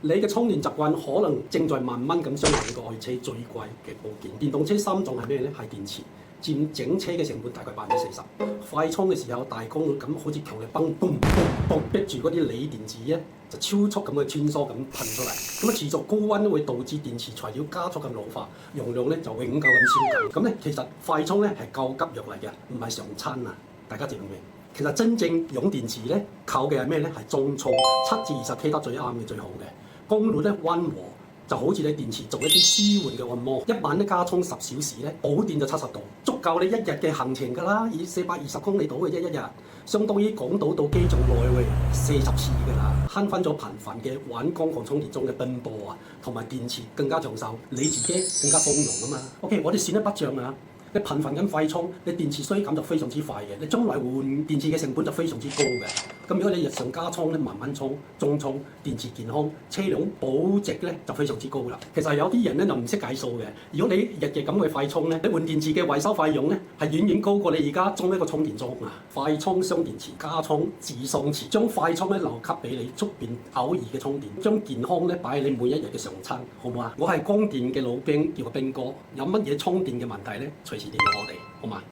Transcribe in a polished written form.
你嘅充電習慣可能正在慢慢咁傷害你個愛車最貴嘅部件。電動車三種係咩咧？係電池，佔整車嘅成本大概40%。快充嘅時候大功率咁，好似強力泵，嘣嘣嘣，逼住嗰啲鋰電池咧就超速咁去穿梭咁噴出嚟。咁啊持續高溫會導致電池材料加速咁老化，容量咧就永久咁消減。咁咧其實快充咧係救急藥嚟嘅，唔係常餐啊！大家知唔明？其實真正用電池咧靠嘅係咩咧？係中速，7至20 K 得最啱嘅最好嘅。功率咧溫和，就好似你電池做一啲舒緩嘅按摩，一晚咧加充10小時咧，補電就70度，足夠你一日嘅行程㗎啦，以420公里到嘅啫一日，相當於港島到機場來回40次㗎啦，慳翻咗頻繁嘅玩光狂充電樁嘅奔波啊，同埋電池更加長壽，你自己更加豐容啊嘛。OK， 我哋算一筆帳啊。你頻繁咁快充，你電池衰減就非常之快嘅，你將來換電池嘅成本就非常之高嘅。咁如果你日常加充咧，慢慢充、中充，電池健康，車輛保值咧就非常之高啦。其實有啲人咧就唔識計數嘅，如果你日日咁去快充咧，你換電池嘅維修費用咧係遠遠高過你而家裝一個充電樁啊！快充雙電池加充自喪持，將快充咧留給俾你出邊偶爾嘅充電，將健康咧擺喺你每一日嘅常餐，好唔好啊？我係光電嘅老兵，叫個兵哥，有乜嘢充電嘅問題咧，隨時電話我哋，好嘛？